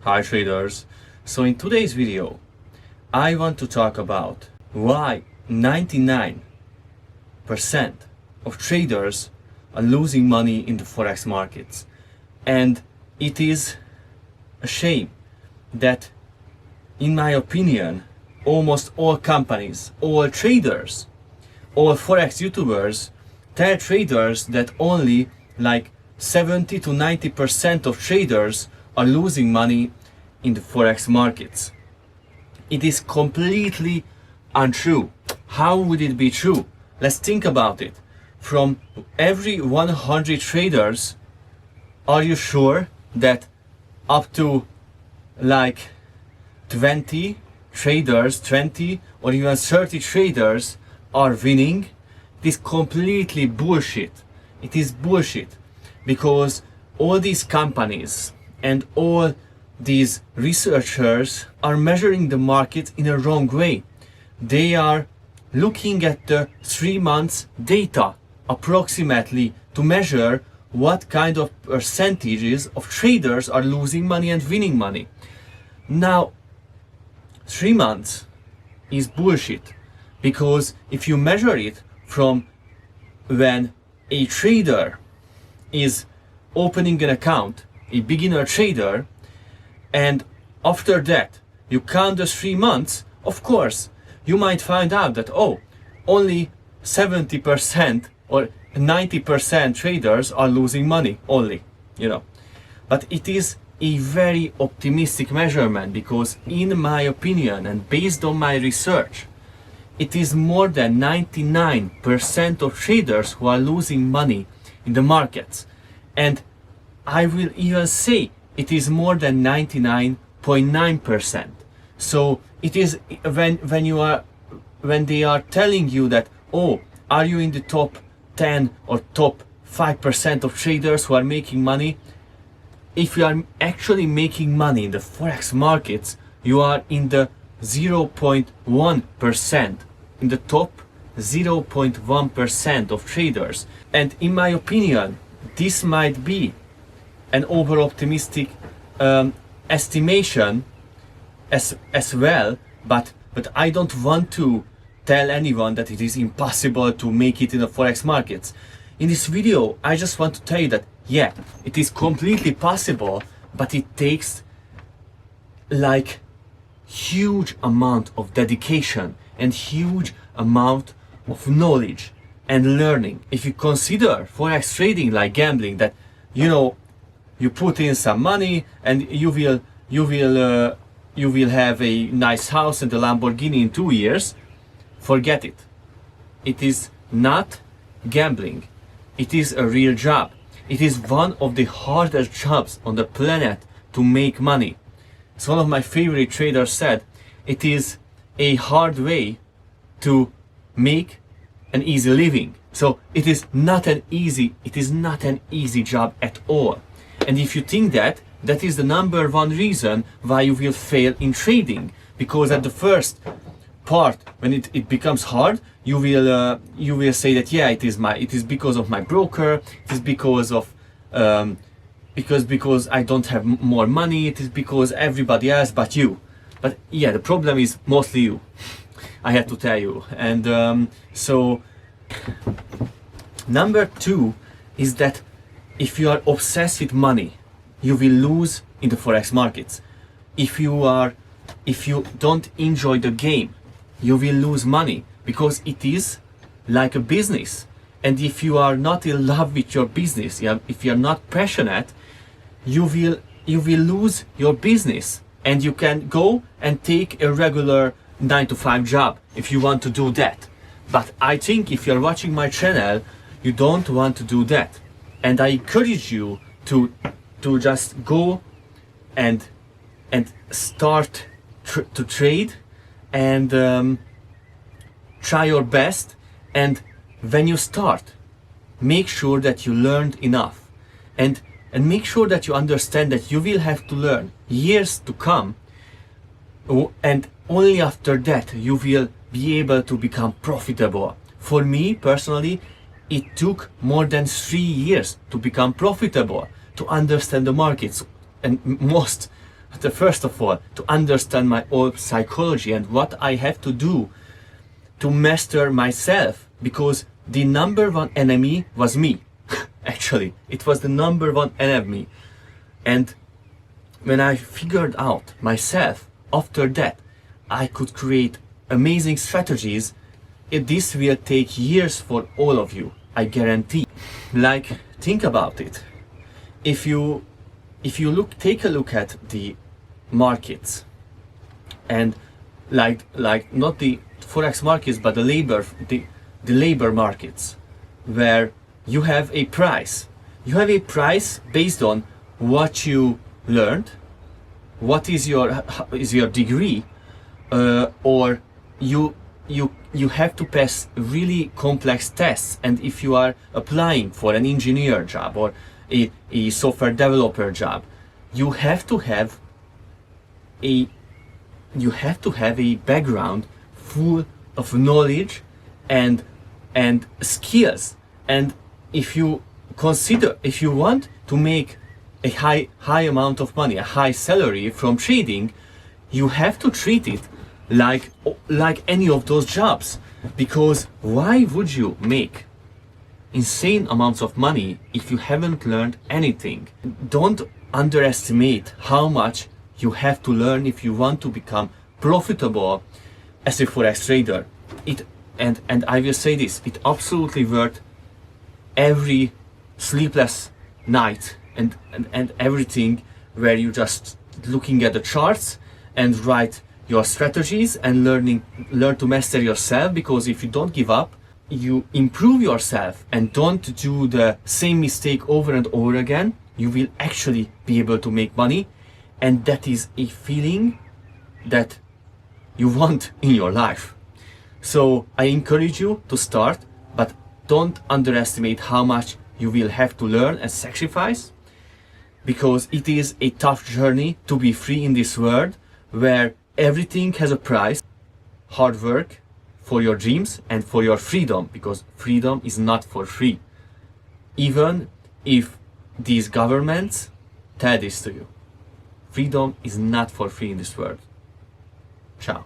Hi traders. So in today's video, I want to talk about why 99% of traders are losing money in the Forex markets. And it is a shame that, in my opinion, almost all companies, all traders, all Forex YouTubers tell traders that only like 70 to 90% of traders are losing money in the Forex markets. It is completely untrue. How would it be true? Let's think about it. From every 100 traders, are you sure that up to like 20 traders, 20 or even 30 traders are winning? It is completely bullshit. It is bullshit, because all these companies and all these researchers are measuring the market in a wrong way. They are looking at the 3 months data approximately to measure what kind of percentages of traders are losing money and winning money. Now, 3 months is bullshit, because if you measure it from when a trader is opening an account, a beginner trader, and after that you count the 3 months, of course you might find out that only 70% or 90% traders are losing money only, but it is a very optimistic measurement, because in my opinion and based on my research, it is more than 99% of traders who are losing money in the markets. And I will even say it is more than 99.9%. So it is when they are telling you that, are you in the top 10 or top 5% of traders who are making money? If you are actually making money in the Forex markets, you are in the 0.1%, in the top 0.1% of traders. And in my opinion, this might be an over-optimistic estimation as well, but I don't want to tell anyone that it is impossible to make it in the Forex markets. In this video, I just want to tell you that yeah, it is completely possible, but it takes like huge amount of dedication and huge amount of knowledge and learning. If you consider Forex trading like gambling, that you put in some money and you will have a nice house and a Lamborghini in 2 years, forget it. It is not gambling. It is a real job. It is one of the hardest jobs on the planet to make money. As one of my favorite traders said, it is a hard way to make an easy living. So it is not an easy job at all. And if you think that, that is the number one reason why you will fail in trading, because at the first part, when it becomes hard, you will say that yeah, it is because of my broker, it is because of because I don't have more money, it is because everybody else but you. But yeah, the problem is mostly you. I have to tell you. And so number two is that if you are obsessed with money, you will lose in the Forex markets. If you don't enjoy the game, you will lose money, because it is like a business. And if you are not in love with your business, if you are not passionate, you will lose your business, and you can go and take a regular 9-to-5 job if you want to do that. But I think if you're watching my channel, you don't want to do that. And I encourage you to just go and start to trade and try your best. And when you start, make sure that you learned enough, and make sure that you understand that you will have to learn years to come, and only after that you will be able to become profitable. For me personally, it took more than 3 years to become profitable, to understand the markets, and most first of all, to understand my own psychology and what I have to do to master myself, because the number one enemy was me. Actually, it was the number one enemy. And when I figured out myself, after that, I could create amazing strategies. This will take years for all of you, I guarantee. Like, think about it. If you take a look at the markets, and like not the forex markets, but the labor markets, where you have a price. You have a price based on what you learned, what is your degree, or you have to pass really complex tests. And if you are applying for an engineer job or a software developer job, you have to have a background full of knowledge and skills. And if you want to make a high amount of money, a high salary from trading, you have to treat it like any of those jobs. Because why would you make insane amounts of money if you haven't learned anything? Don't underestimate how much you have to learn if you want to become profitable as a forex trader. And I will say this, it absolutely worth every sleepless night and everything, where you just looking at the charts and write your strategies and learn to master yourself. Because if you don't give up, you improve yourself and don't do the same mistake over and over again, you will actually be able to make money. And that is a feeling that you want in your life. So I encourage you to start, but don't underestimate how much you will have to learn and sacrifice, because it is a tough journey to be free in this world where everything has a price. Hard work for your dreams and for your freedom, because freedom is not for free, even if these governments tell this to you. Freedom is not for free in this world. Ciao.